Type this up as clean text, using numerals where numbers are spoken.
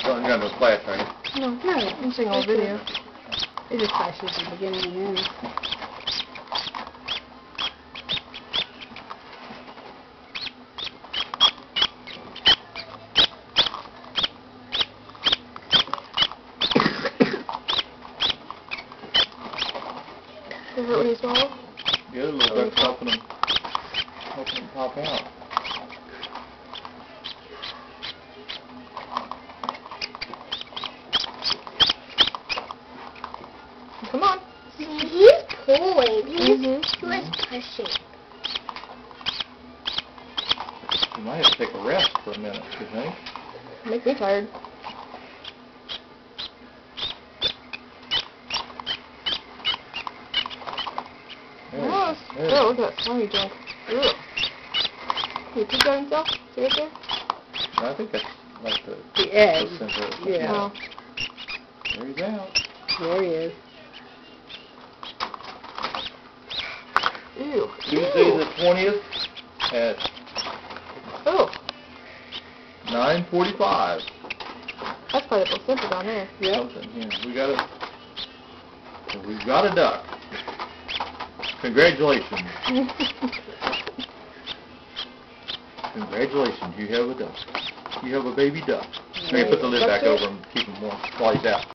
Well, you got no splash, right? No, I'm seeing all the video. It just flashes the beginning and end. Does it hurt when you swallow? Yeah, a little bit, helping them pop out. Come on. He's pulling. Mm-hmm. He was pushing. You might have to take a rest for a minute, you think? Make me tired. There Oh, look at that slimy junk. Ugh. Can you peek at himself? See right there? I think that's like The egg. placenta or something. Yeah. There he's out. There he is. Ew. Tuesday Ew. the 20th at Oh, 9:45. that's quite a placenta down there. Something, yeah. We've got a duck. Congratulations. Congratulations, you have a duck. You have a baby duck. Let me put the lid back over and keep him warm while he's out.